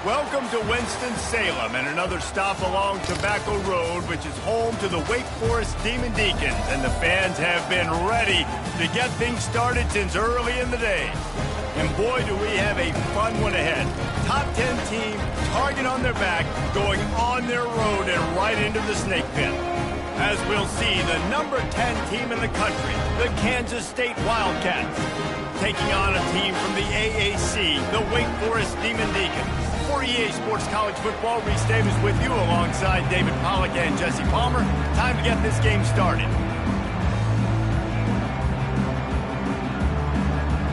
Welcome to Winston-Salem and another stop along Tobacco Road, which is home to the Wake Forest Demon Deacons, and the fans have been ready to get things started since early in the day. And boy, do we have a fun one ahead. Top 10 team, target on their back, going on their road and right into the snake pit. As we'll see, the number 10 team in the country, the Kansas State Wildcats, taking on a team from the AAC, the Wake Forest Demon Deacons. For EA Sports College Football, Reese Davis with you alongside David Pollack and Jesse Palmer. Time to get this game started.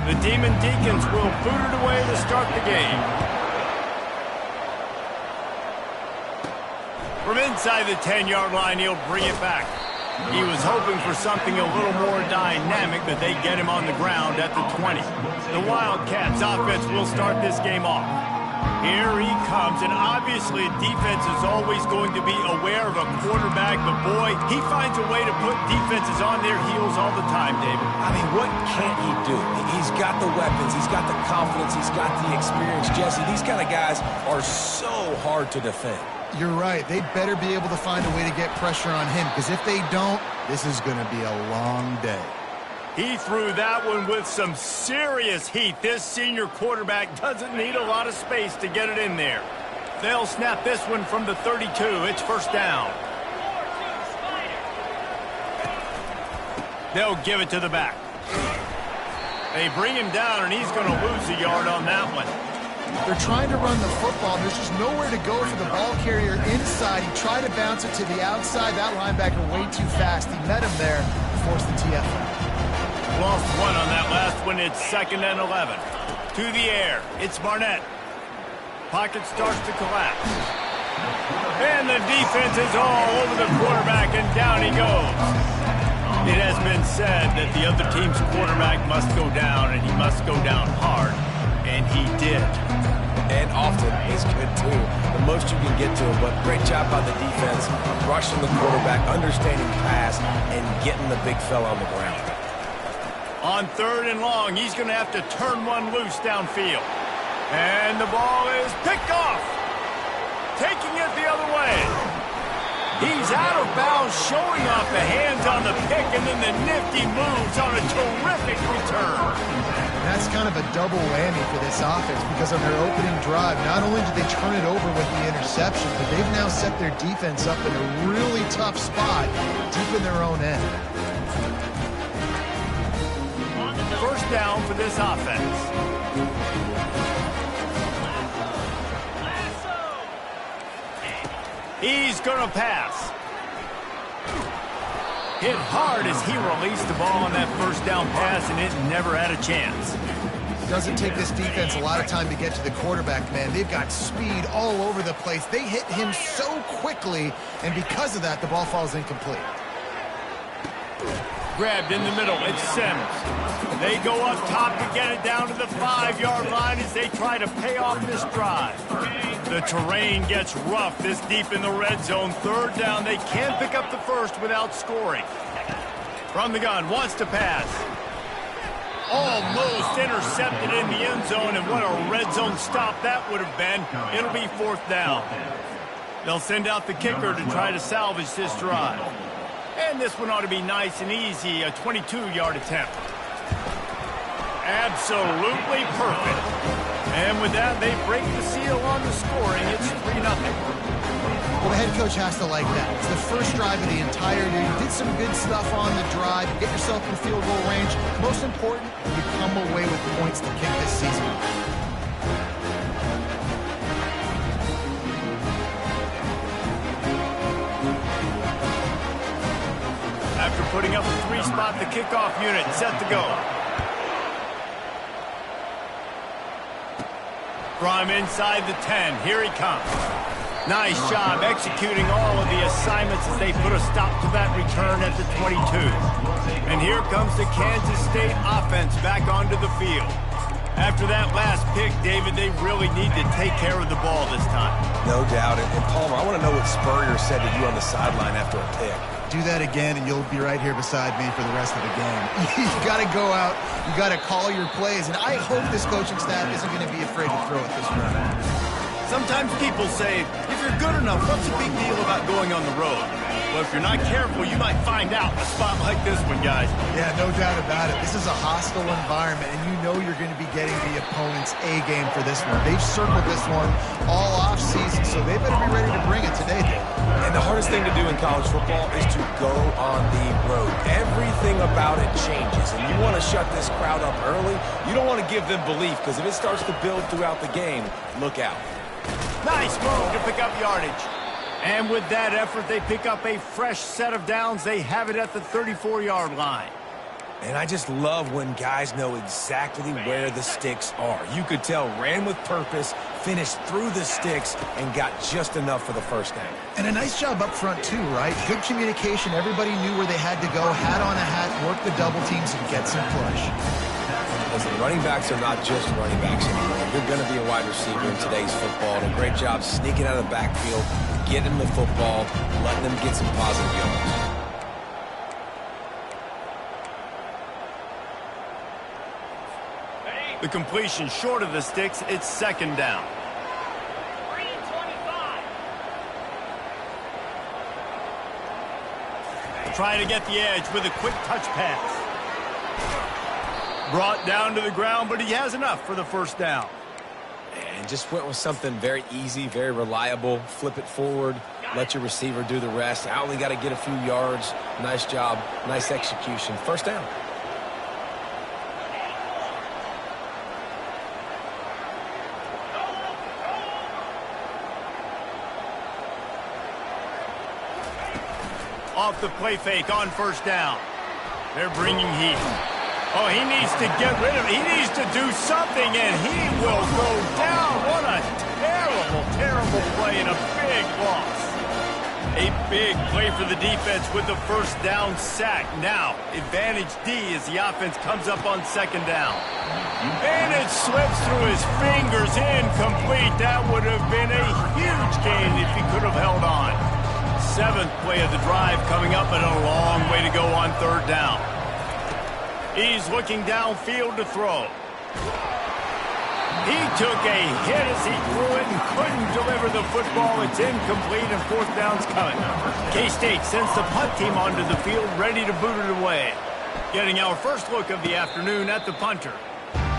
The Demon Deacons will boot it away to start the game. From inside the 10-yard line, he'll bring it back. He was hoping for something a little more dynamic, but they get him on the ground at the 20. The Wildcats offense will start this game off. Here he comes, and obviously defense is always going to be aware of a quarterback, but boy, he finds a way to put defenses on their heels all the time, David. I mean, what can't he do? He's got the weapons, he's got the confidence, he's got the experience. Jesse, these kind of guys are so hard to defend. You're right. They better be able to find a way to get pressure on him, because if they don't, this is going to be a long day. He threw that one with some serious heat. This senior quarterback doesn't need a lot of space to get it in there. They'll snap this one from the 32. It's first down. They'll give it to the back. They bring him down, and he's going to lose a yard on that one. They're trying to run the football. There's just nowhere to go for the ball carrier inside. He tried to bounce it to the outside. That linebacker way too fast. He met him there and forced the TFL. Lost one on that last one. It's 2nd and 11. To the air. It's Barnett. Pocket starts to collapse. And the defense is all over the quarterback, and down he goes. It has been said that the other team's quarterback must go down, and he must go down hard. And he did. And often he's good, too. The most you can get to him, but great job by the defense, rushing the quarterback, understanding pass, and getting the big fella on the ground. On 3rd and long, he's going to have to turn one loose downfield. And the ball is picked off. Taking it the other way. He's out of bounds, showing off the hands on the pick, and then the nifty moves on a terrific return. That's kind of a double whammy for this offense, because on their opening drive, not only did they turn it over with the interception, but they've now set their defense up in a really tough spot deep in their own end. First down for this offense. He's going to pass. Hit hard as he released the ball on that first down pass, and it never had a chance. It doesn't take this defense a lot of time to get to the quarterback, man. They've got speed all over the place. They hit him so quickly, and because of that, the ball falls incomplete. Grabbed in the middle. It's Sims. They go up top to get it down to the 5-yard line as they try to pay off this drive. The terrain gets rough this deep in the red zone. 3rd down. They can't pick up the first without scoring. From the gun. Wants to pass. Almost intercepted in the end zone, and what a red zone stop that would have been. It'll be 4th down. They'll send out the kicker to try to salvage this drive. And this one ought to be nice and easy, a 22-yard attempt. Absolutely perfect. And with that, they break the seal on the scoring. It's 3-0. Well, the head coach has to like that. It's the first drive of the entire year. You did some good stuff on the drive. You get yourself in field goal range. Most important, you come away with points to kick this season. After putting up a 3-spot, the kickoff unit set to go. From inside the 10, here he comes. Nice job executing all of the assignments as they put a stop to that return at the 22. And here comes the Kansas State offense back onto the field. After that last pick, David, they really need to take care of the ball this time. No doubt. And Palmer, I want to know what Spurrier said to you on the sideline after a pick. Do that again, and you'll be right here beside me for the rest of the game. You got to go out. You got to call your plays. And I hope this coaching staff isn't going to be afraid to throw it this way. Sometimes people say, if you're good enough, what's the big deal about going on the road? Well, if you're not careful, you might find out in a spot like this one, guys. Yeah, no doubt about it. This is a hostile environment, and you know you're going to be getting the opponent's A game for this one. They've circled this one all off-season, so they better be ready to bring it today, Dave. And the hardest thing to do in college football is to go on the road. Everything about it changes, and you want to shut this crowd up early. You don't want to give them belief, because if it starts to build throughout the game, look out. Nice move to pick up yardage. And with that effort, they pick up a fresh set of downs. They have it at the 34-yard line. And I just love when guys know exactly where the sticks are. You could tell ran with purpose, finished through the sticks, and got just enough for the first down. And a nice job up front, too, right? Good communication. Everybody knew where they had to go, hat on a hat, work the double teams, and get some push. Listen, running backs are not just running backs anymore. You're going to be a wide receiver in today's football. And a great job sneaking out of the backfield, getting the football, letting them get some positive yards. The completion short of the sticks, it's second down. Trying to get the edge with a quick touch pass. Brought down to the ground, but he has enough for the first down. And just went with something very easy, very reliable. Flip it forward, let your receiver do the rest. I only got to get a few yards. Nice job, nice execution. First down. Off the play fake on first down. They're bringing heat. Oh, he needs to get rid of it. He needs to do something, and he will go down. What a terrible, terrible play and a big loss. A big play for the defense with the first down sack. Now, advantage D as the offense comes up on second down. And it slips through his fingers, incomplete. That would have been a huge gain if he could have held on. Seventh play of the drive coming up, and a long way to go on third down. He's looking downfield to throw. He took a hit as he threw it and couldn't deliver the football. It's incomplete, and fourth down's coming. K-State sends the punt team onto the field, ready to boot it away. Getting our first look of the afternoon at the punter.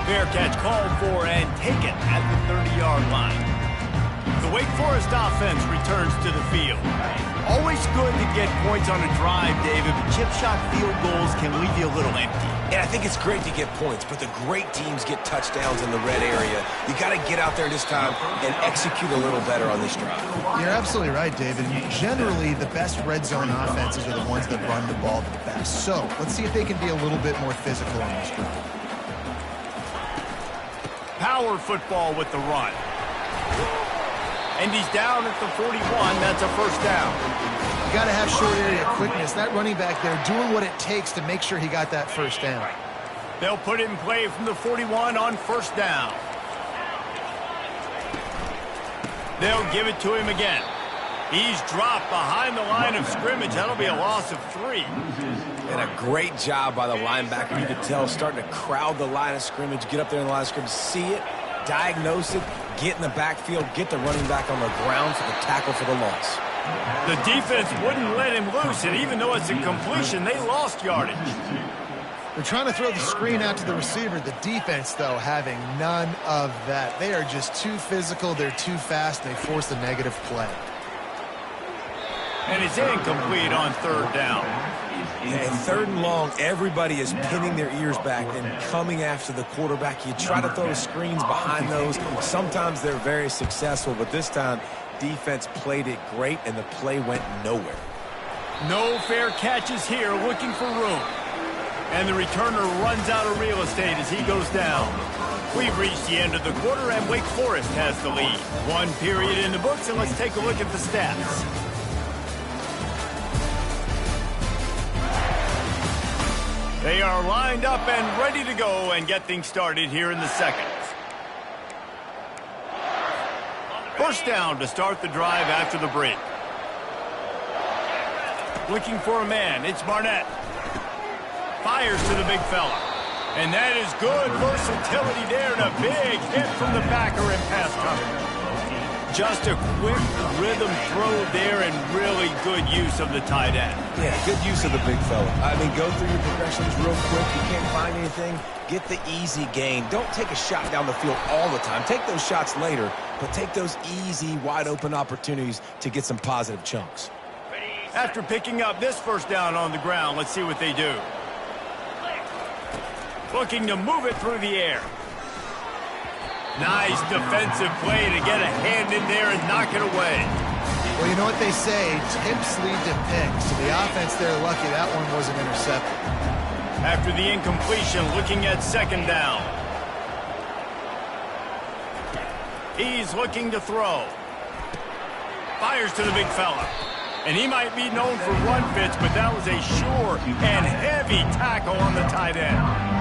Fair catch called for and taken at the 30-yard line. The Wake Forest offense returns to the field. Always good to get points on a drive, David, but chip shot field goals can leave you a little empty. And I think it's great to get points, but the great teams get touchdowns in the red area. You got to get out there this time and execute a little better on this drive. You're absolutely right, David. Generally, the best red zone offenses are the ones that run the ball the best. So let's see if they can be a little bit more physical on this drive. Power football with the run. And he's down at the 41. That's a first down. You got to have short area quickness. That running back there doing what it takes to make sure he got that first down. They'll put it in play from the 41 on first down. They'll give it to him again. He's dropped behind the line of scrimmage. That'll be a loss of 3. And a great job by the linebacker. You could tell starting to crowd the line of scrimmage, get up there in the line of scrimmage, see it, diagnose it, get in the backfield, get the running back on the ground for the tackle for the loss. The defense wouldn't let him loose, and even though it's a completion, they lost yardage. They're trying to throw the screen out to the receiver. The defense, though, having none of that. They are just too physical. They're too fast. They force a negative play. And it's incomplete on third down. And third and long, everybody is pinning their ears back and coming after the quarterback. You try to throw screens behind those. Sometimes they're very successful, but this time, defense played it great, and the play went nowhere. No fair catches here, looking for room. And the returner runs out of real estate as he goes down. We've reached the end of the quarter, and Wake Forest has the lead. One period in the books, and let's take a look at the stats. They are lined up and ready to go and get things started here in the second. First down to start the drive after the break. Looking for a man, it's Barnett. Fires to the big fella. And that is good versatility there, and a big hit from the backer in pass coverage. Just a quick rhythm throw there and really good use of the tight end. Yeah, good use of the big fella. I mean, go through your progressions real quick. You can't find anything, get the easy gain. Don't take a shot down the field all the time. Take those shots later, but take those easy, wide-open opportunities to get some positive chunks. After picking up this first down on the ground, let's see what they do. Looking to move it through the air. Nice defensive play to get a hand in there and knock it away. Well, you know what they say, tips lead to picks. So the offense, they're lucky that one wasn't intercepted. After the incompletion, looking at second down. He's looking to throw. Fires to the big fella. And he might be known for run fits, but that was a sure and heavy tackle on the tight end.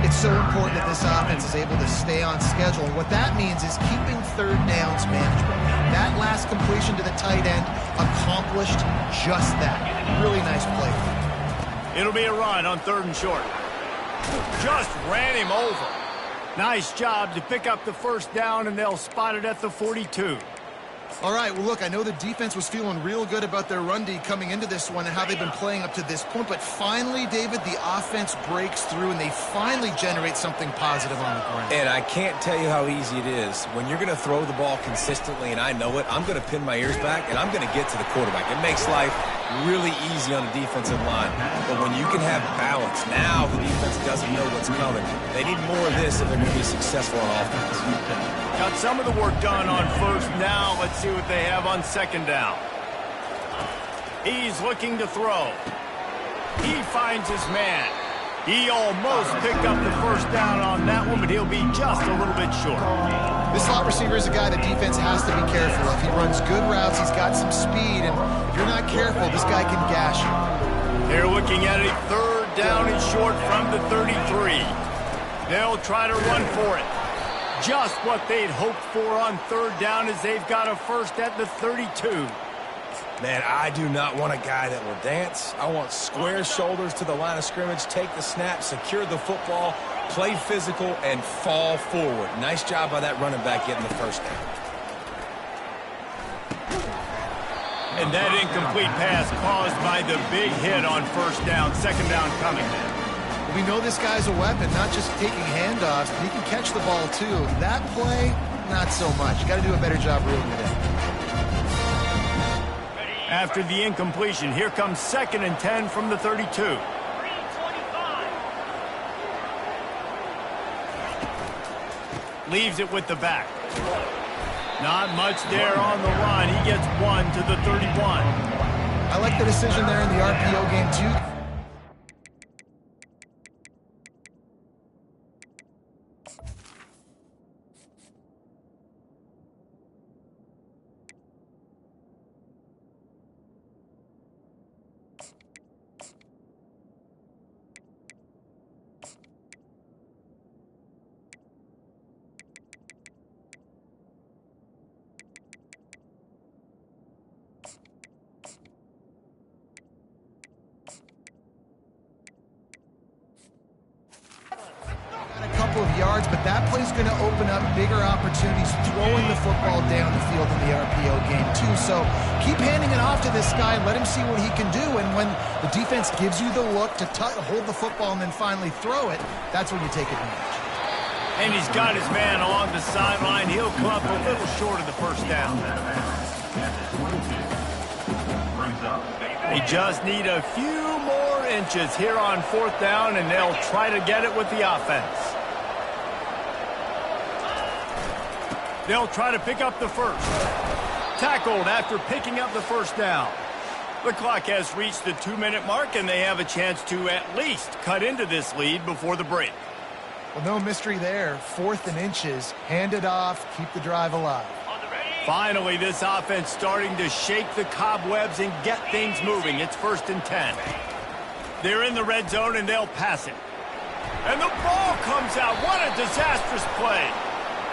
It's so important that this offense is able to stay on schedule. And what that means is keeping third downs manageable. That last completion to the tight end accomplished just that. Really nice play. It'll be a run on 3rd and short. Just ran him over. Nice job to pick up the first down, and they'll spot it at the 42. All right, well, look, I know the defense was feeling real good about their run D coming into this one and how they've been playing up to this point, but finally, David, the offense breaks through and they finally generate something positive on the ground. And I can't tell you how easy it is. When you're going to throw the ball consistently, and I know it, I'm going to pin my ears back, and I'm going to get to the quarterback. It makes life really easy on the defensive line. But when you can have balance, now the defense doesn't know what's coming. They need more of this if they're going to be successful on offense. Got some of the work done on first. Now let's see what they have on second down. He's looking to throw. He finds his man. He almost picked up the first down on that one, but he'll be just a little bit short. This slot receiver is a guy the defense has to be careful of. He runs good routes. He's got some speed, and if you're not careful, this guy can gash you. They're looking at a 3rd down and short from the 33. They'll try to run for it. Just what they'd hoped for on 3rd down as they've got a first at the 32. Man, I do not want a guy that will dance. I want square shoulders to the line of scrimmage, take the snap, secure the football, play physical, and fall forward. Nice job by that running back getting the first down. And that incomplete pass caused by the big hit on first down. Second down coming. We know this guy's a weapon, not just taking handoffs, but he can catch the ball too. That play, not so much. You got to do a better job reeling it in. After the incompletion, here comes 2nd and 10 from the 32. Leaves it with the back. Not much there on the run. He gets 1 to the 31. I like the decision there in the RPO game too. Of yards, but that play's going to open up bigger opportunities throwing the football down the field in the RPO game too. So keep handing it off to this guy and let him see what he can do. And when the defense gives you the look to hold the football and then finally throw it, that's when you take advantage. And he's got his man along the sideline. He'll come up a little short of the first down. They just need a few more inches here on 4th down, and they'll try to get it with the offense. They'll try to pick up the first. Tackled after picking up the first down. The clock has reached the 2-minute mark, and they have a chance to at least cut into this lead before the break. Well, no mystery there. 4th and inches. Hand it off. Keep the drive alive. Finally, this offense starting to shake the cobwebs and get things moving. It's 1st and 10. They're in the red zone, and they'll pass it. And the ball comes out. What a disastrous play.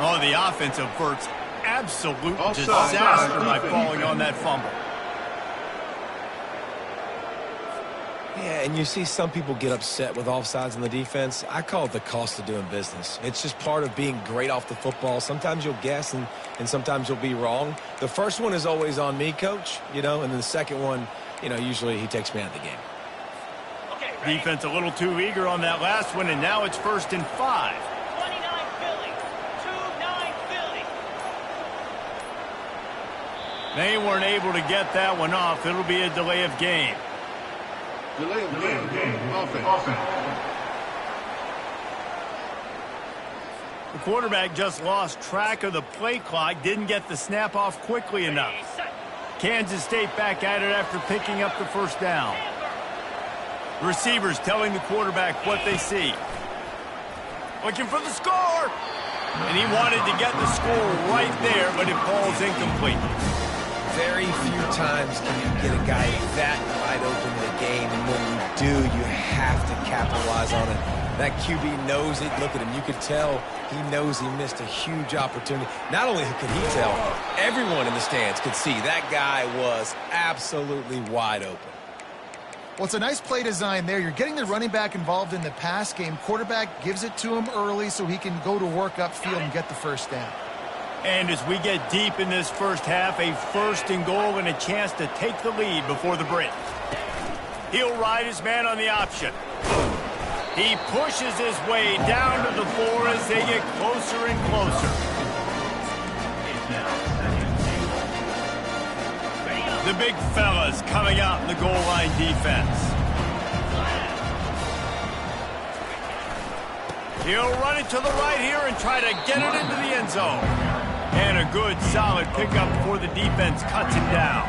Oh, the offense averts absolute disaster by falling on that fumble. Yeah, and you see some people get upset with offsides on the defense. I call it the cost of doing business. It's just part of being great off the football. Sometimes you'll guess and sometimes you'll be wrong. The first one is always on me, Coach, and then the second one, usually he takes me out of the game. Defense a little too eager on that last one, and now it's 1st and 5. 29 Philly. 2-9 Philly. They weren't able to get that one off. It'll be a delay of game. Delay of game. Offense. The quarterback just lost track of the play clock, didn't get the snap off quickly enough. Kansas State back at it after picking up the first down. Receivers telling the quarterback what they see. Looking for the score! And he wanted to get the score right there, but it falls incomplete. Very few times can you get a guy that wide open in the game, and when you do, you have to capitalize on it. That QB knows it. Look at him. You could tell he knows he missed a huge opportunity. Not only could he tell, everyone in the stands could see that guy was absolutely wide open. Well, it's a nice play design there. You're getting the running back involved in the pass game. Quarterback gives it to him early so he can go to work upfield and get the first down. And as we get deep in this first half, a 1st and goal and a chance to take the lead before the break. He'll ride his man on the option. He pushes his way down to the floor as they get closer and closer. The big fellas coming out in the goal line defense. He'll run it to the right here and try to get it into the end zone. And a good, solid pickup before the defense cuts him down.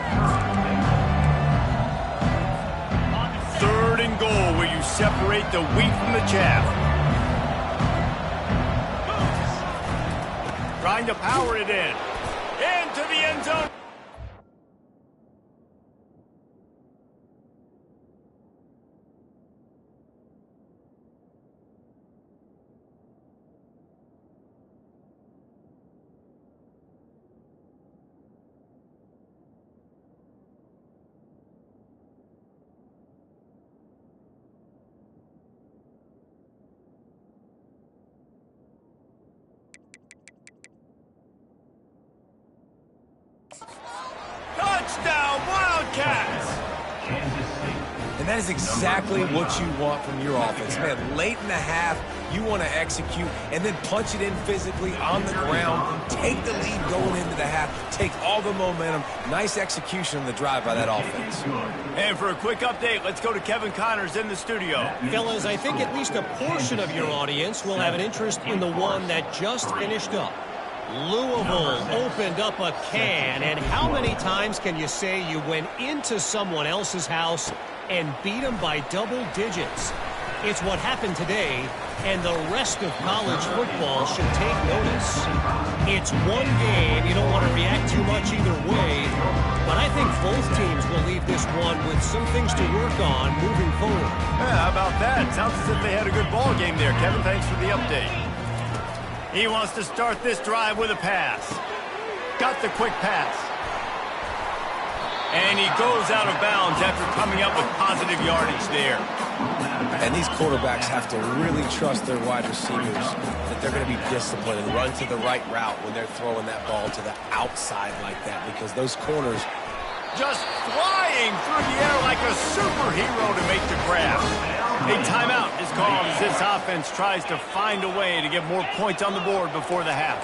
3rd and goal, where you separate the wheat from the chaff. Trying to power it in. Into the end zone. Touchdown, Wildcats! And that is exactly what you want from your offense. Man, late in the half, you want to execute and then punch it in physically on the ground. Take the lead going into the half. Take all the momentum. Nice execution on the drive by that offense. And for a quick update, let's go to Kevin Connors in the studio. Fellas, I think at least a portion of your audience will have an interest in the one that just finished up. Louisville opened up a can, and how many times can you say you went into someone else's house and beat them by double digits? It's what happened today, and the rest of college football should take notice. It's one game. You don't want to react too much either way, but I think both teams will leave this one with some things to work on moving forward. Yeah, how about that? Sounds as if they had a good ball game there. Kevin, thanks for the update. He wants to start this drive with a pass. Got the quick pass. And he goes out of bounds after coming up with positive yardage there. And these quarterbacks have to really trust their wide receivers that they're going to be disciplined and run to the right route when they're throwing that ball to the outside like that, because those corners just flying through the air like a superhero to make the grab. A timeout is called as this offense tries to find a way to get more points on the board before the half.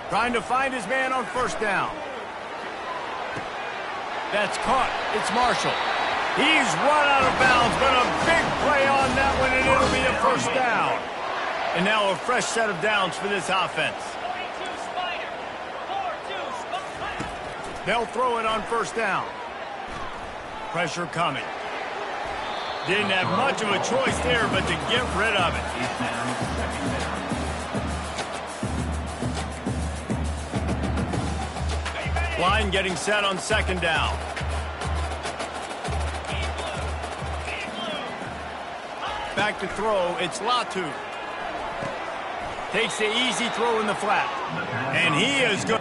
Trying to find his man on 1st down. That's caught. It's Marshall. He's run out of bounds, but a big play on that one, and it'll be a 1st down. And now a fresh set of downs for this offense. They'll throw it on 1st down. Pressure coming. Didn't have much of a choice there, but to get rid of it. Line getting set on 2nd down. Back to throw, it's Latu. Takes the easy throw in the flat. And he is good.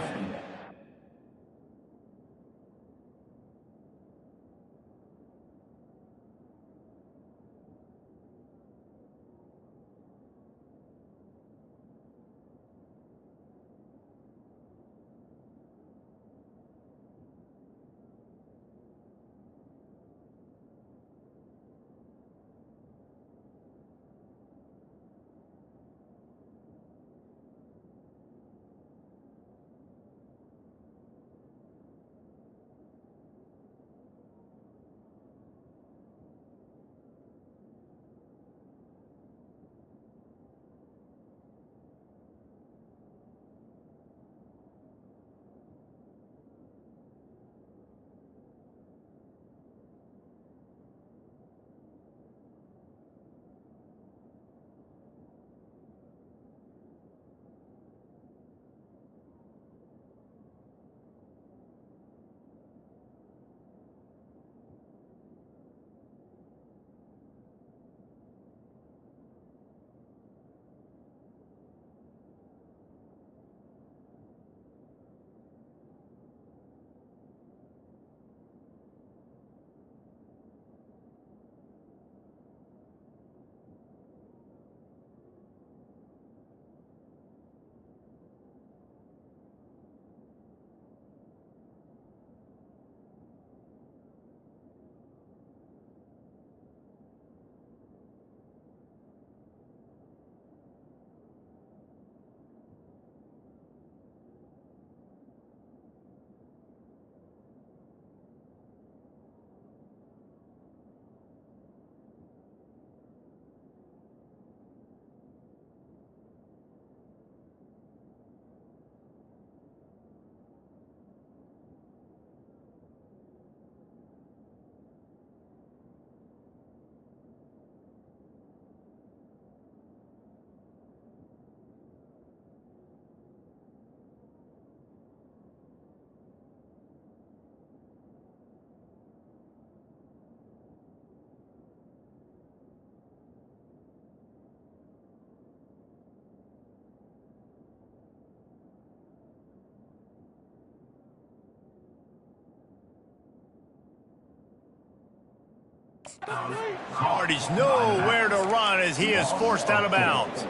Marty's nowhere to run as he is forced out of bounds.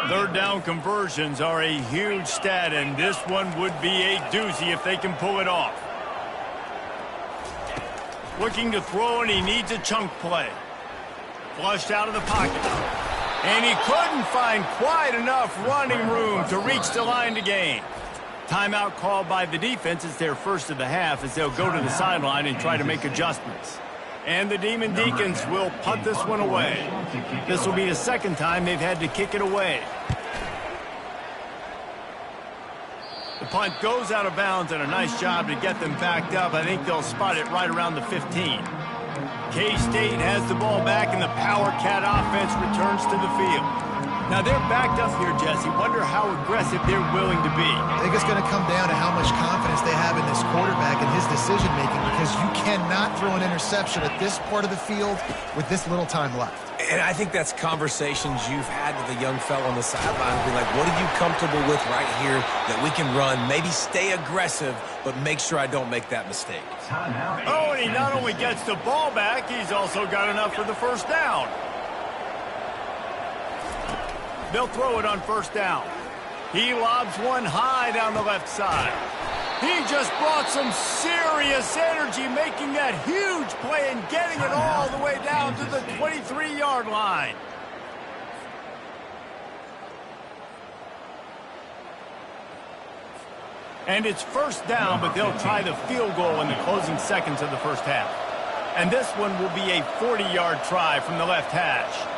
Third down conversions are a huge stat, and this one would be a doozy if they can pull it off. Looking to throw, and he needs a chunk play. Flushed out of the pocket. And he couldn't find quite enough running room to reach the line to gain. Timeout called by the defense. It's their first of the half as they'll go to the sideline and try to make adjustments. And the Demon Deacons will punt this one away. This will be the second time they've had to kick it away. The punt goes out of bounds, and a nice job to get them backed up. I think they'll spot it right around the 15. K-State has the ball back, and the Power Cat offense returns to the field. Now, they're backed up here, Jesse. Wonder how aggressive they're willing to be. I think it's going to come down to how much confidence they have in this quarterback and his decision-making, because you cannot throw an interception at this part of the field with this little time left. And I think that's conversations you've had with a young fellow on the sideline. Be like, what are you comfortable with right here that we can run? Maybe stay aggressive, but make sure I don't make that mistake. Oh, and he not only gets the ball back, he's also got enough for the first down. They'll throw it on first down. He lobs one high down the left side. He just brought some serious energy, making that huge play and getting it all the way down to the 23-yard line. And it's first down, but they'll try the field goal in the closing seconds of the first half. And this one will be a 40-yard try from the left hash.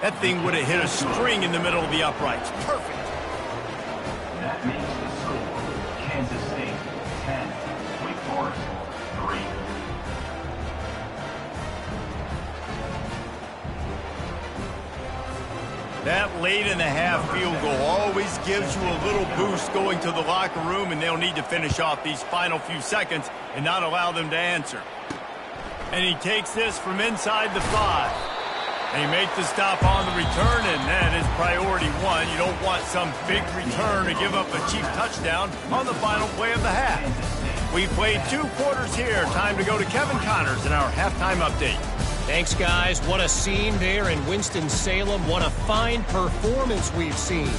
That thing would have hit a string in the middle of the uprights. Perfect. That makes the score Kansas State 10, Wake Forest 3. That late in the half field goal always gives you a little boost going to the locker room, and they'll need to finish off these final few seconds and not allow them to answer. And he takes this from inside the 5. They make the stop on the return, and that is priority one. You don't want some big return to give up a cheap touchdown on the final play of the half. We played 2 quarters here. Time to go to Kevin Connors in our halftime update. Thanks, guys. What a scene there in Winston-Salem. What a fine performance we've seen.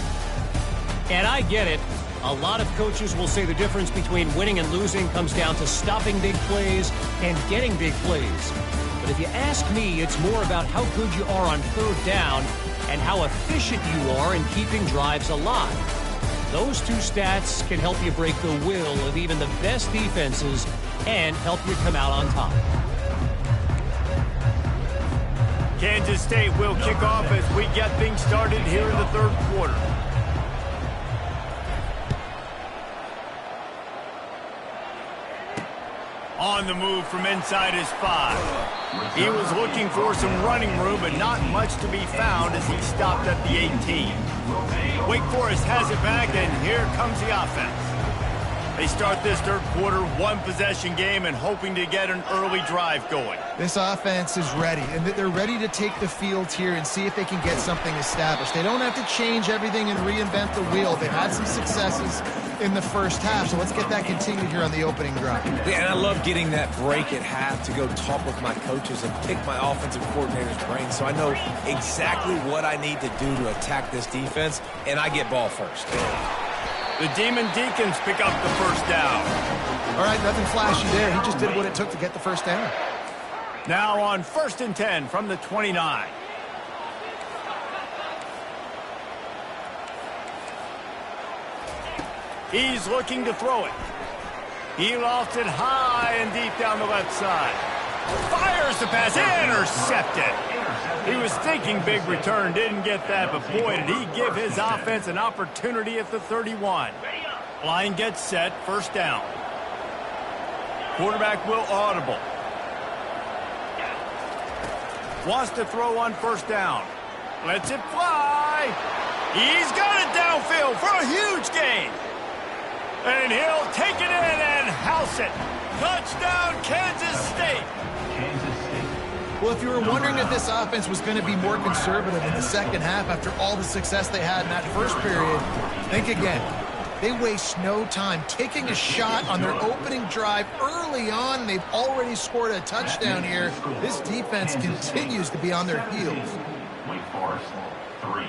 And I get it. A lot of coaches will say the difference between winning and losing comes down to stopping big plays and getting big plays. But if you ask me, it's more about how good you are on third down and how efficient you are in keeping drives alive. Those 2 stats can help you break the will of even the best defenses and help you come out on top. Kansas State will kick off as we get things started here in the third quarter. On the move from inside his 5. He was looking for some running room, but not much to be found as he stopped at the 18. Wake Forest has it back, and here comes the offense. They start this third quarter, 1-possession game, and hoping to get an early drive going. This offense is ready, and they're ready to take the field here and see if they can get something established. They don't have to change everything and reinvent the wheel. They've had some successes in the first half, so let's get that continued here on the opening drive. Yeah, and I love getting that break at half to go talk with my coaches and pick my offensive coordinator's brain so I know exactly what I need to do to attack this defense, and I get ball first. The Demon Deacons pick up the first down. All right, nothing flashy there. He just did what it took to get the first down. Now on 1st and 10 from the 29. He's looking to throw it. He lofts it high and deep down the left side. Fires the pass, intercepted. He was thinking big return, didn't get that, but boy, did he give his offense an opportunity at the 31. Line gets set, first down. Quarterback will audible. Wants to throw on first down. Lets it fly. He's got it downfield for a huge gain. And he'll take it in and house it. Touchdown, Kansas State. Well, if you were wondering if this offense was going to be more conservative in the second half after all the success they had in that first period, think again. They waste no time taking a shot on their opening drive early on. They've already scored a touchdown here. This defense continues to be on their heels. Wake Forest, 3.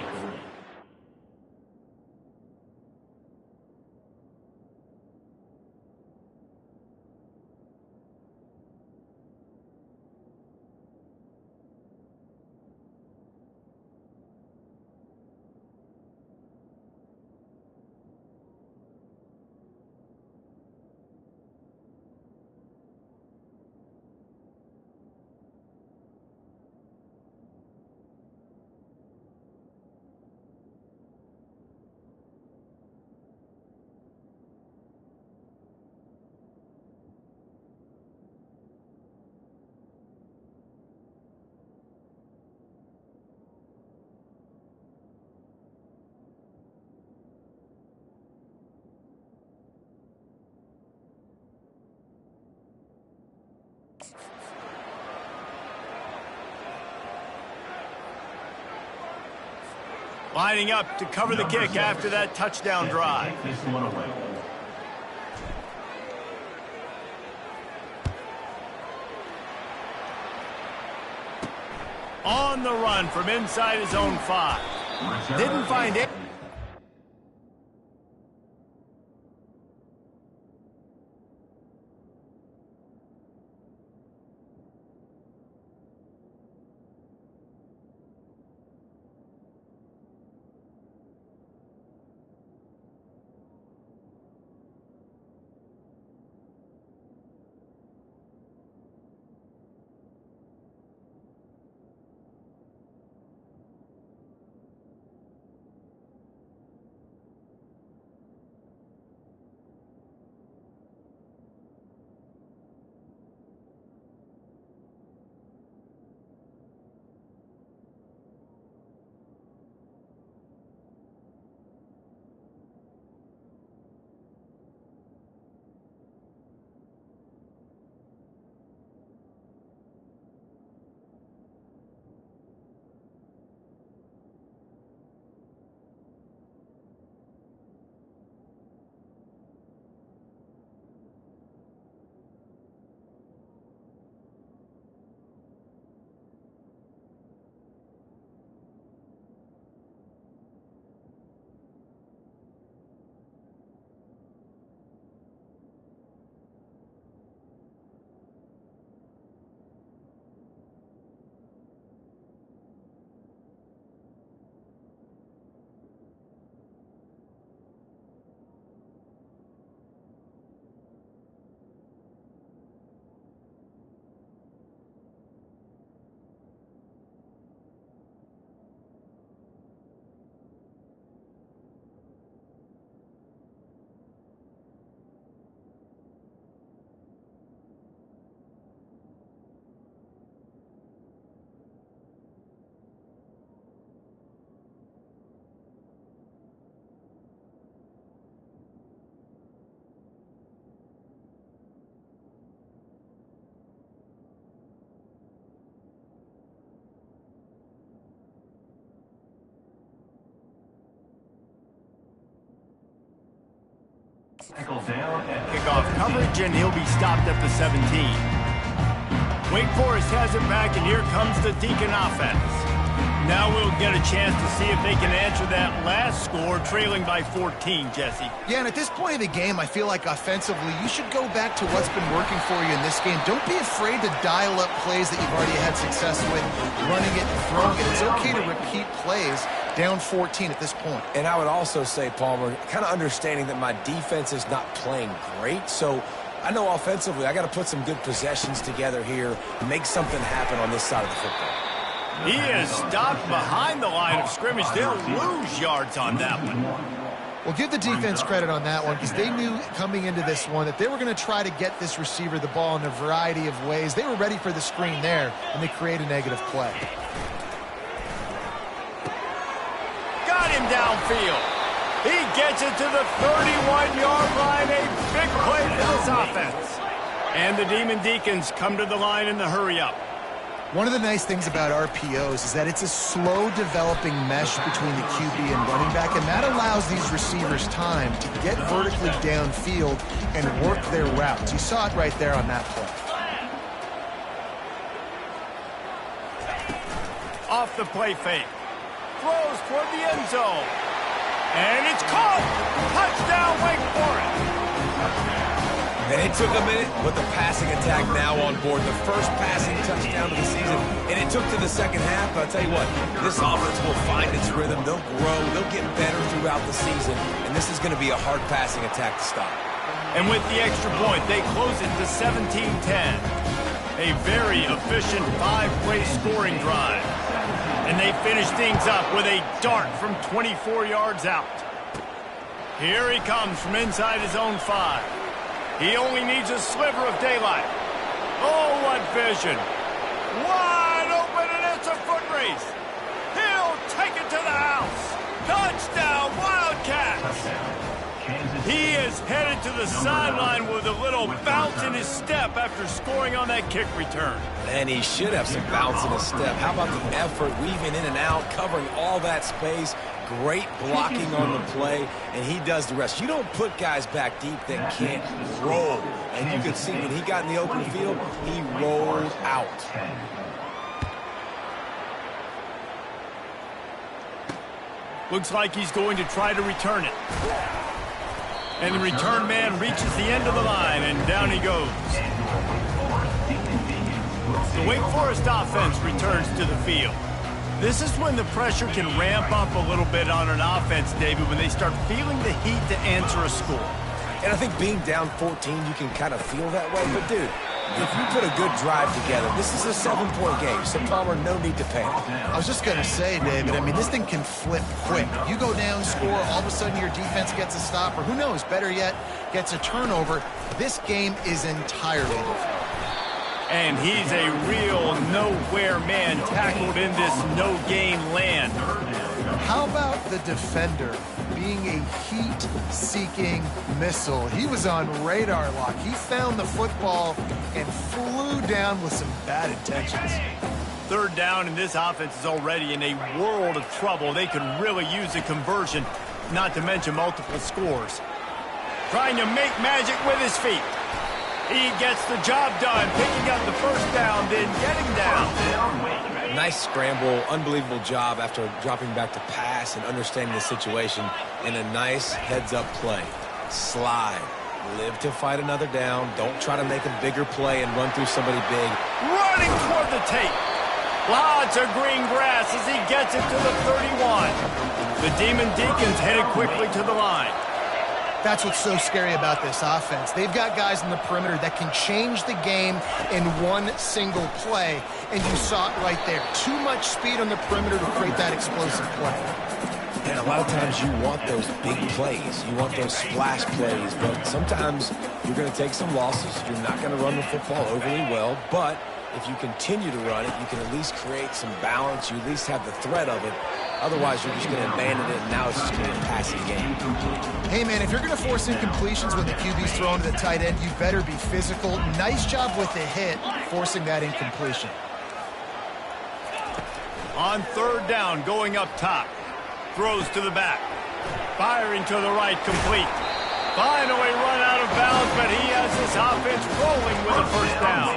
Lining up to cover the kick after that touchdown drive. Take this one away. On the run from inside his own 5. Didn't find it. Kickoff coverage, and he'll be stopped at the 17. Wake Forest has it back, and here comes the Deacon offense. Now we'll get a chance to see if they can answer that last score, trailing by 14, Jesse. Yeah, and at this point of the game, I feel like offensively, you should go back to what's been working for you in this game. Don't be afraid to dial up plays that you've already had success with, running it and throwing it. It's okay to repeat plays down 14 at this point. And I would also say, Palmer, kind of understanding that my defense is not playing great, so I know offensively I got to put some good possessions together here and make something happen on this side of the football. He is stopped behind the line of scrimmage. They'll lose yards on that one. Well, give the defense credit on that one because they knew coming into this one that they were going to try to get this receiver the ball in a variety of ways. They were ready for the screen there, and they create a negative play. Got him downfield. He gets it to the 31-yard line. A big play for this offense. And the Demon Deacons come to the line in the hurry-up. One of the nice things about RPOs is that it's a slow developing mesh between the QB and running back, and that allows these receivers time to get vertically downfield and work their routes. You saw it right there on that play. Off the play fake. Throws toward the end zone. And it's caught! Touchdown, Wake Forest! And it took a minute, but the passing attack now on board. The first passing touchdown of the season, and it took to the second half. But I'll tell you what, this offense will find its rhythm. They'll grow. They'll get better throughout the season, and this is going to be a hard passing attack to stop. And with the extra point, they close it to 17-10. A very efficient 5-play scoring drive. And they finish things up with a dart from 24 yards out. Here he comes from inside his own 5. He only needs a sliver of daylight. Oh, what vision. Wide open, and it's a foot race. He'll take it to the house. Touchdown, Wildcats. He is headed to the sideline with a little bounce in his step after scoring on that kick return. And he should have some bounce in his step. How about the effort, weaving in and out, covering all that space. Great blocking on the play, and he does the rest. You don't put guys back deep that can't roll. And you could see when he got in the open field, he rolled out. Looks like he's going to try to return it. And the return man reaches the end of the line, and down he goes. The Wake Forest offense returns to the field. This is when the pressure can ramp up a little bit on an offense, David, when they start feeling the heat to answer a score. And I think being down 14, you can kind of feel that way. But, dude, if you put a good drive together, this is a 7-point game. So, Palmer, no need to panic. I was just going to say, David, I mean, this thing can flip quick. You go down, score, all of a sudden your defense gets a stop, or who knows, better yet, gets a turnover. This game is entirely different. And he's a real nowhere man tackled in this no-gain land. How about the defender being a heat-seeking missile? He was on radar lock. He found the football and flew down with some bad intentions. Third down, and this offense is already in a world of trouble. They could really use a conversion, not to mention multiple scores. Trying to make magic with his feet. He gets the job done, picking up the first down, then getting down. Nice scramble, unbelievable job after dropping back to pass and understanding the situation, and a nice heads-up play. Slide. Live to fight another down. Don't try to make a bigger play and run through somebody big. Running toward the tape. Lots of green grass as he gets it to the 31. The Demon Deacons headed quickly to the line. That's what's so scary about this offense. They've got guys in the perimeter that can change the game in one single play, and you saw it right there. Too much speed on the perimeter to create that explosive play. And a lot of times you want those big plays. You want those splash plays, but sometimes you're going to take some losses. You're not going to run the football overly well, but if you continue to run it, you can at least create some balance. You at least have the threat of it. Otherwise, you're just going to abandon it, and now it's just going to be a passing game. Hey, man, if you're going to force incompletions when the QB's thrown to the tight end, you better be physical. Nice job with the hit, forcing that incompletion. On third down, going up top. Throws to the back. Firing to the right, complete. Finally run out of bounds, but he has this offense rolling with a first down.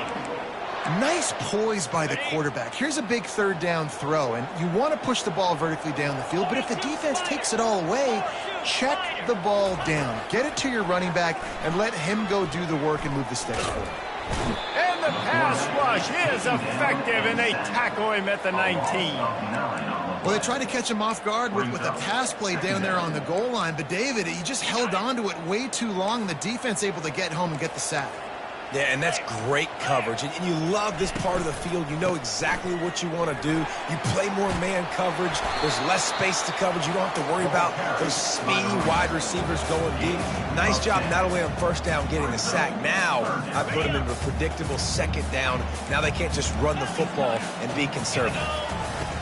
Nice poise by the quarterback. Here's a big third down throw, and you want to push the ball vertically down the field, but if the defense takes it all away, check the ball down. Get it to your running back and let him go do the work and move the sticks forward. And the pass rush is effective, and they tackle him at the 19. Well, they tried to catch him off guard with a pass play down there on the goal line, but David, he just held on to it way too long. The defense able to get home and get the sack. Yeah, and that's great coverage. And you love this part of the field. You know exactly what you want to do. You play more man coverage. There's less space to coverage. You don't have to worry about those speedy wide receivers going deep. Nice job not only on first down getting the sack. Now I put them into a predictable second down. Now they can't just run the football and be conservative.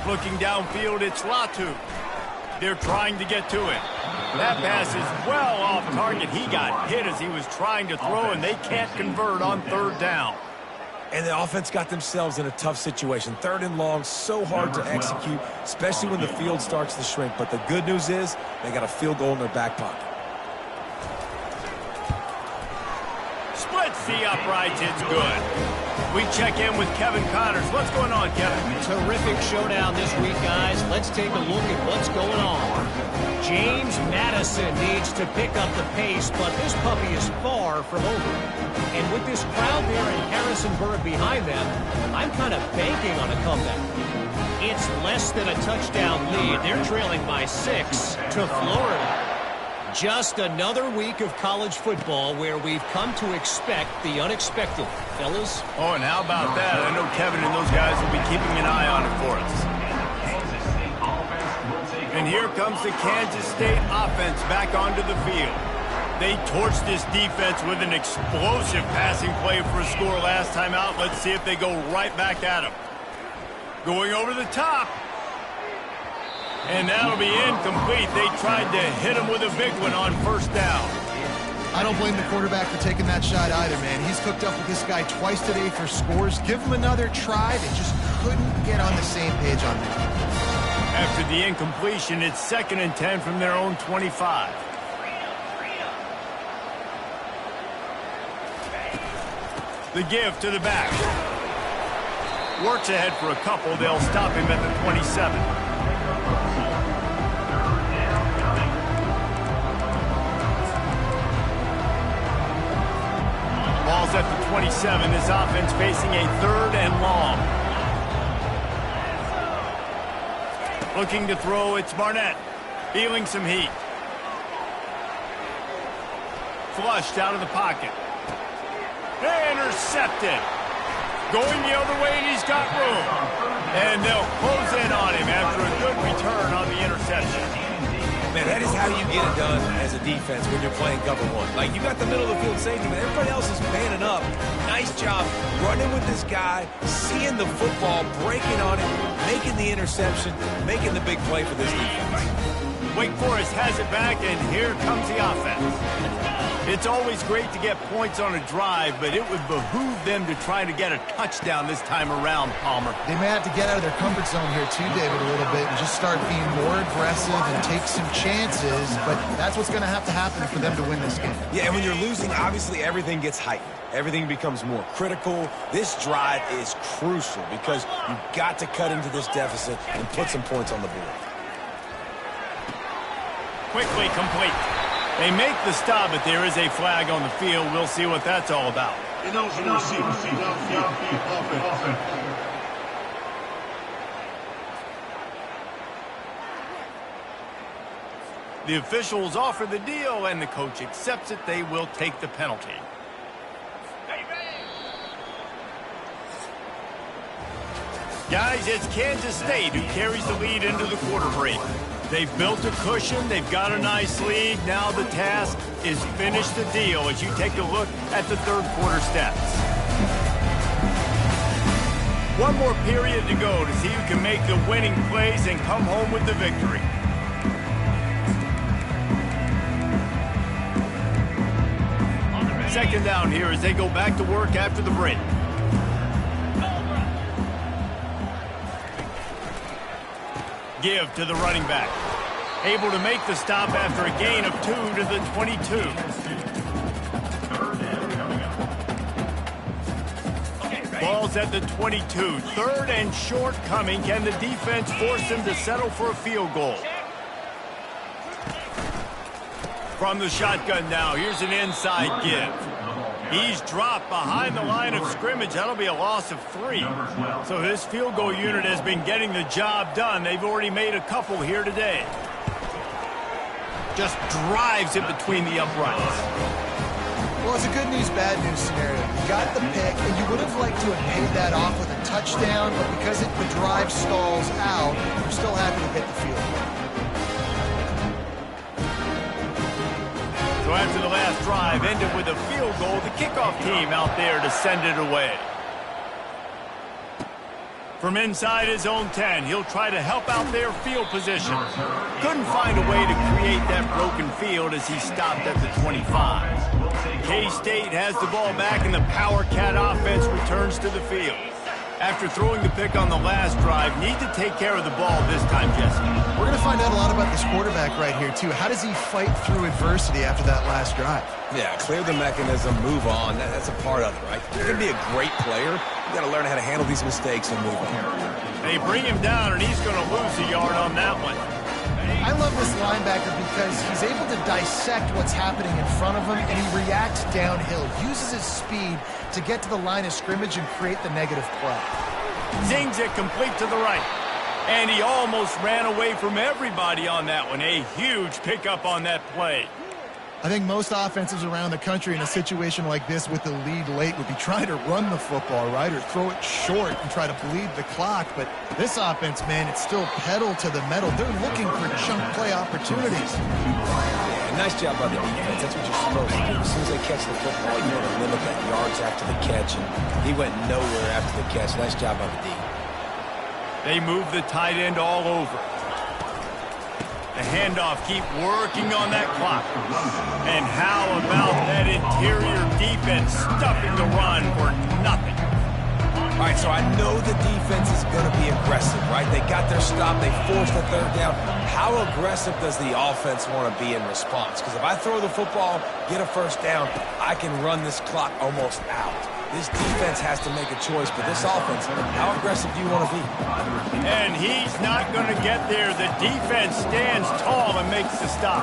Looking downfield, it's Latu. They're trying to get to it. That pass is well off target. He got hit as he was trying to throw, and they can't convert on third down. And the offense got themselves in a tough situation. 3rd and long, so hard to execute, especially when the field starts to shrink. But the good news is they got a field goal in their back pocket. Splits the uprights. It's good. We check in with Kevin Connors. What's going on, Kevin? Terrific showdown this week, guys. Let's take a look at what's going on. James Madison needs to pick up the pace, but this puppy is far from over. And with this crowd there in Harrisonburg behind them, I'm kind of banking on a comeback. It's less than a touchdown lead. They're trailing by 6 to Florida. Just another week of college football where we've come to expect the unexpected. Fellas? Oh, and how about that? I know Kevin and those guys will be keeping an eye on it for us. And here comes the Kansas State offense back onto the field. They torched this defense with an explosive passing play for a score last time out. Let's see if they go right back at him. Going over the top. And that'll be incomplete. They tried to hit him with a big one on 1st down. I don't blame the quarterback for taking that shot either, man. He's cooked up with this guy twice today for scores. Give him another try. They just couldn't get on the same page on that. After the incompletion, it's 2nd and 10 from their own 25. The give to the back. Works ahead for a couple. They'll stop him at the 27. Ball's at the 27. This offense facing a 3rd and long. Looking to throw, it's Barnett. Feeling some heat. Flushed out of the pocket. Intercepted. Going the other way, and he's got room. And they'll close in on him after a good return on the interception. Man, that is how you get it done as a defense when you're playing cover 1. Like, you got the middle of the field safety, but everybody else is manning up. Nice job running with this guy, seeing the football, breaking on it, making the interception, making the big play for this defense. Wake Forest has it back, and here comes the offense. It's always great to get points on a drive, but it would behoove them to try to get a touchdown this time around, Palmer. They may have to get out of their comfort zone here too, David, a little bit and just start being more aggressive and take some chances, but that's what's going to happen for them to win this game. Yeah, and when you're losing, obviously everything gets heightened. Everything becomes more critical. This drive is crucial because you've got to cut into this deficit and put some points on the board. Quickly complete. They make the stop, but there is a flag on the field. We'll see what that's all about. The officials offer the deal, and the coach accepts it. They will take the penalty. Guys, it's Kansas State who carries the lead into the quarter break. They've built a cushion. They've got a nice lead. Now the task is finish the deal as you take a look at the 3rd quarter stats. One more period to go to see who can make the winning plays and come home with the victory. Second down here as they go back to work after the break. Give to the running back. Able to make the stop after a gain of 2 to the 22. Ball's at the 22. 3rd and short coming. Can the defense force them to settle for a field goal? From the shotgun now, here's an inside give. He's dropped behind the line of scrimmage. That'll be a loss of 3. So this field goal unit has been getting the job done. They've already made a couple here today. Just drives it between the uprights. Well, it's a good news, bad news scenario. You got the pick, and you would have liked to have paid that off with a touchdown, but because the drive stalls out, you're still happy to get the field goal. So after the last drive ended with a field goal, the kickoff team out there to send it away. From inside his own 10, he'll try to help out their field position. Couldn't find a way to create that broken field as he stopped at the 25. K-State has the ball back, and the Power Cat offense returns to the field. After throwing the pick on the last drive, need to take care of the ball this time, Jesse. We're going to find out a lot about this quarterback right here, too. How does he fight through adversity after that last drive? Yeah, clear the mechanism, move on. That's a part of it, right? You're going to be a great player. You got to learn how to handle these mistakes and move on. They bring him down, and he's going to lose a yard on that one. I love this linebacker because he's able to dissect what's happening in front of him, and he reacts downhill, uses his speed to get to the line of scrimmage and create the negative play. Zings it complete to the right. And he almost ran away from everybody on that one. A huge pickup on that play. I think most offenses around the country in a situation like this with the lead late would be trying to run the football, right, or throw it short and try to bleed the clock. But this offense, man, it's still pedal to the metal. They're looking for chunk play opportunities. Yeah, nice job by the defense. That's what you're supposed to do. As soon as they catch the football, you want to limit that yards after the catch. And he went nowhere after the catch. Nice job by the D. They move the tight end all over. The handoff, keep working on that clock. And how about that interior defense stuffing the run for nothing? All right, so I know the defense is going to be aggressive, right? They got their stop. They forced the third down. How aggressive does the offense want to be in response? Because if I throw the football, get a first down, I can run this clock almost out. This defense has to make a choice, but this offense, how aggressive do you want to be? And he's not going to get there. The defense stands tall and makes the stop.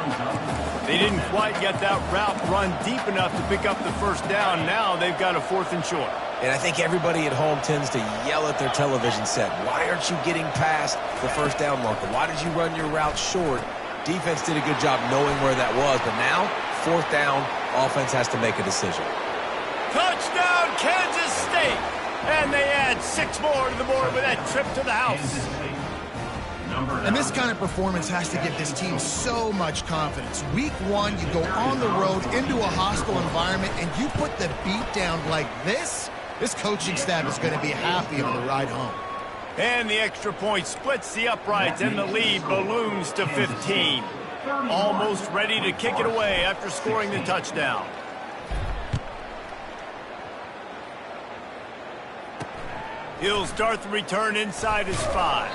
They didn't quite get that route run deep enough to pick up the first down. Now they've got a 4th and short. And I think everybody at home tends to yell at their television set. Why aren't you getting past the first down marker? Why did you run your route short? Defense did a good job knowing where that was, but now, 4th down, offense has to make a decision. Touchdown, Kansas State! And they add 6 more to the board with that trip to the house. And this kind of performance has to give this team so much confidence. Week 1, you go on the road into a hostile environment, and you put the beat down like this coaching staff is going to be happy on the ride home. And the extra point splits the uprights, and the lead balloons to 15. Almost ready to kick it away after scoring the touchdown. He'll start the return inside his 5.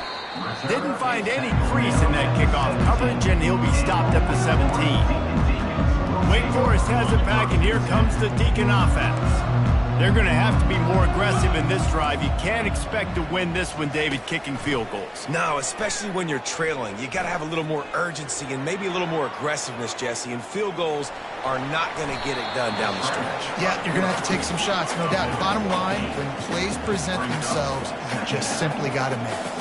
Didn't find any crease in that kickoff coverage, and he'll be stopped at the 17. Wake Forest has it back, and here comes the Deacon offense. They're going to have to be more aggressive in this drive. You can't expect to win this one, David, kicking field goals. No, especially when you're trailing. You got to have a little more urgency and maybe a little more aggressiveness, Jesse, and field goals are not going to get it done down the stretch. Yeah, you're going to have to take some shots, no doubt. Bottom line, when plays present themselves, you just simply got to make it.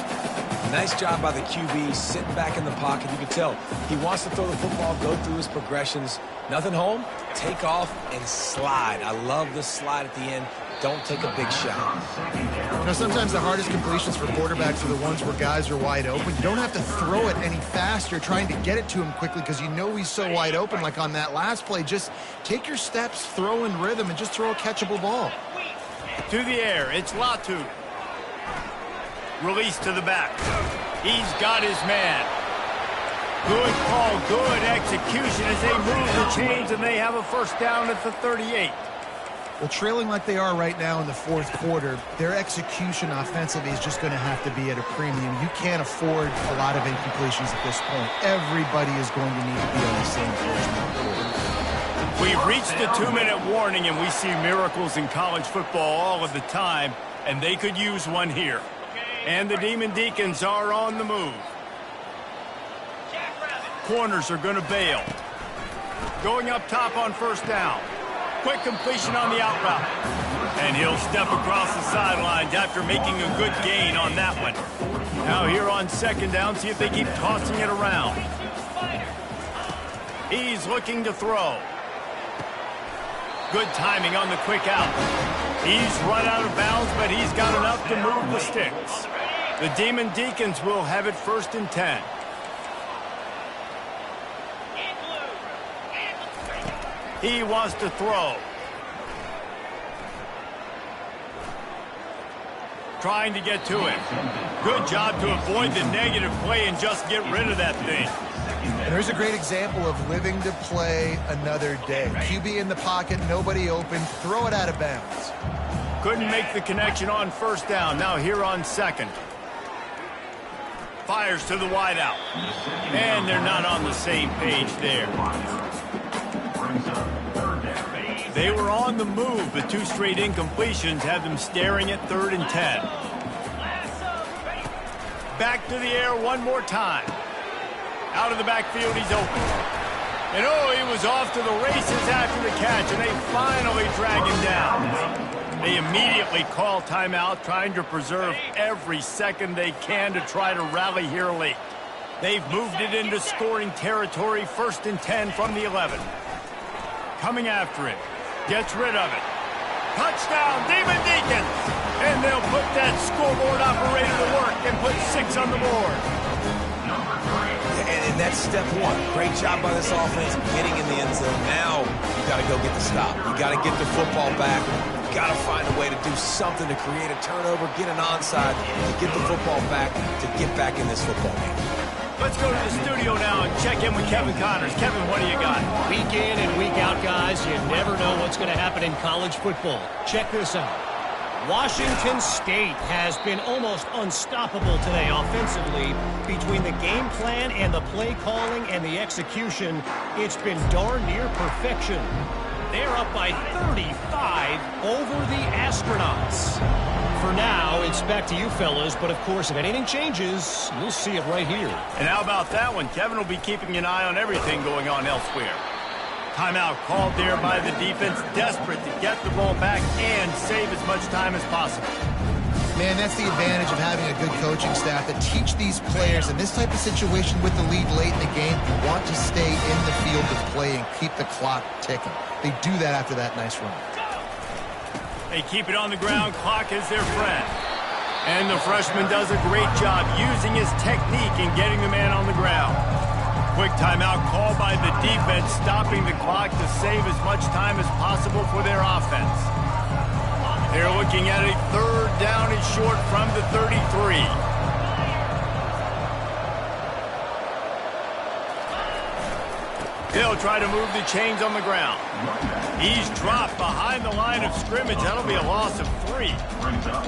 Nice job by the QB, sitting back in the pocket. You can tell he wants to throw the football, go through his progressions. Nothing home, take off, and slide. I love the slide at the end. Don't take a big shot. You know, sometimes the hardest completions for quarterbacks are the ones where guys are wide open. You don't have to throw it any faster trying to get it to him quickly because you know he's so wide open like on that last play. Just take your steps, throw in rhythm, and just throw a catchable ball. To the air, it's Latu. Release to the back. He's got his man. Good call, good execution as they move the chains, and they have a first down at the 38. Well, trailing like they are right now in the 4th quarter, their execution offensively is just going to have to be at a premium. You can't afford a lot of incompletions at this point. Everybody is going to need to be on the same page. We've reached the 2-minute warning, and we see miracles in college football all of the time, and they could use one here. And the Demon Deacons are on the move. Corners are going to bail. Going up top on first down. Quick completion on the out route. And he'll step across the sidelines after making a good gain on that one. Now here on 2nd down, see if they keep tossing it around. He's looking to throw. Good timing on the quick out. He's run out of bounds, but he's got enough to move the sticks. The Demon Deacons will have it 1st and 10. He wants to throw. Trying to get to him. Good job to avoid the negative play and just get rid of that thing. And there's a great example of living to play another day. QB in the pocket, nobody open, throw it out of bounds. Couldn't make the connection on first down. Now here on second. Fires to the wideout. And they're not on the same page there. They were on the move, but 2 straight incompletions have them staring at 3rd and 10. Back to the air one more time. Out of the backfield, he's open. And oh, he was off to the races after the catch, and they finally drag him down. They immediately call timeout, trying to preserve every second they can to try to rally here late. They've moved it into scoring territory, 1st and 10 from the 11. Coming after it. Gets rid of it. Touchdown, Demon Deacons! And they'll put that scoreboard operator to work and put 6 on the board. And that's step 1. Great job by this offense getting in the end zone. Now you got to go get the stop. You got to get the football back. You got to find a way to do something to create a turnover, get an onside, to get the football back, to get back in this football game. Let's go to the studio now and check in with Kevin Connors. Kevin, what do you got? Week in and week out, guys, you never know what's going to happen in college football. Check this out. Washington State has been almost unstoppable today offensively. Between the game plan and the play calling and the execution, it's been darn near perfection. They're up by 35 over the Astronauts. For now, it's back to you fellas, but of course, if anything changes, you'll see it right here. And how about that one? Kevin will be keeping an eye on everything going on elsewhere. Timeout called there by the defense, desperate to get the ball back and save as much time as possible. Man, that's the advantage of having a good coaching staff that teach these players in this type of situation with the lead late in the game, you want to stay in the field of play and keep the clock ticking. They do that after that nice run. They keep it on the ground. Clock is their friend. And the freshman does a great job using his technique and getting the man on the ground. Quick timeout called by the defense, stopping the clock to save as much time as possible for their offense. They're looking at a 3rd down and short from the 33. They'll try to move the chains on the ground. He's dropped behind the line of scrimmage. That'll be a loss of 3.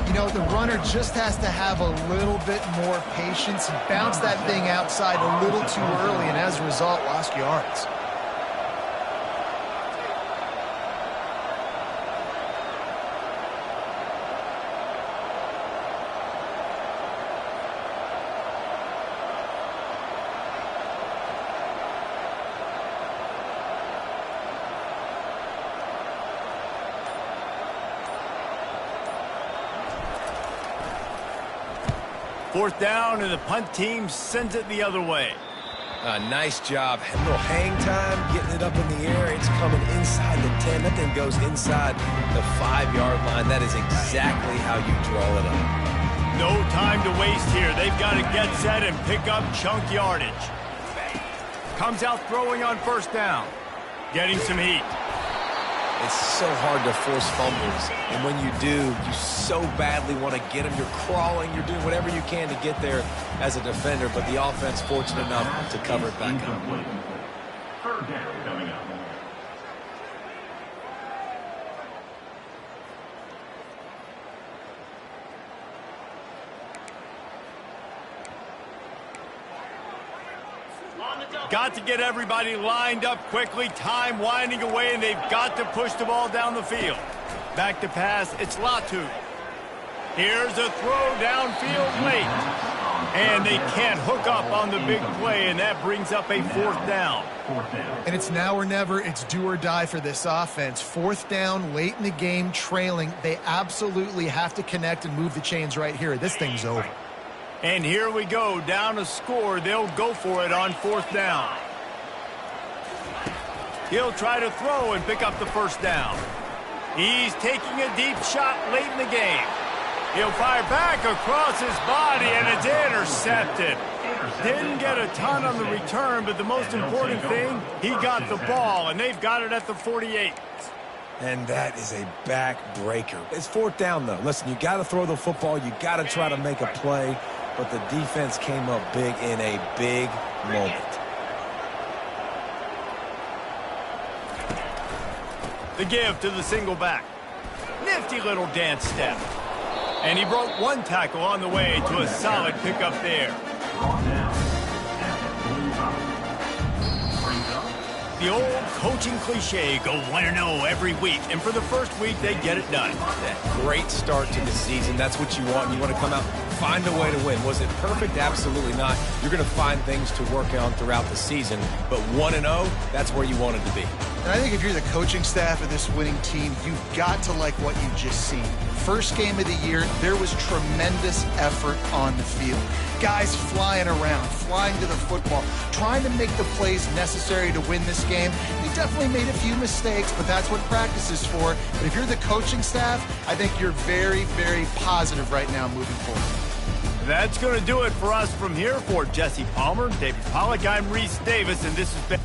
You know, the runner just has to have a little bit more patience. He bounced that thing outside a little too early, and as a result, lost yards. Fourth down, and the punt team sends it the other way. Nice job. A little hang time, getting it up in the air. It's coming inside the 10. That thing goes inside the 5-yard line. That is exactly how you draw it up. No time to waste here. They've got to get set and pick up chunk yardage. Comes out throwing on first down. Getting some heat. It's so hard to force fumbles, and when you do, you so badly want to get them. You're crawling, you're doing whatever you can to get there as a defender, but the offense fortunate enough to cover it back up. 3rd down coming up. Got to get everybody lined up quickly. Time winding away, and they've got to push the ball down the field. Back to pass. It's Latu. Here's a throw downfield late. And they can't hook up on the big play, and that brings up a 4th down. And it's now or never. It's do or die for this offense. 4th down, late in the game, trailing. They absolutely have to connect and move the chains right here. This thing's over. And here we go, down a score. They'll go for it on 4th down. He'll try to throw and pick up the first down. He's taking a deep shot late in the game. He'll fire back across his body, and it's intercepted. Didn't get a ton on the return, but the most important thing, he got the ball, and they've got it at the 48. And that is a backbreaker. It's 4th down, though. Listen, you got to throw the football. You got to try to make a play. But the defense came up big in a big moment. The give to the single back. Nifty little dance step. And he broke one tackle on the way to a solid pickup there. The old coaching cliche, go 1-0 every week, and for the first week, they get it done. That great start to the season. That's what you want. You want to come out, find a way to win. Was it perfect? Absolutely not. You're going to find things to work on throughout the season, but 1-0, that's where you want it to be. And I think if you're the coaching staff of this winning team, you've got to like what you've just seen. First game of the year, there was tremendous effort on the field. Guys flying around, flying to the football, trying to make the plays necessary to win this game. They definitely made a few mistakes, but that's what practice is for. But if you're the coaching staff, I think you're very, very positive right now moving forward. That's going to do it for us from here. For Jesse Palmer, David Pollack, I'm Reese Davis, and this has been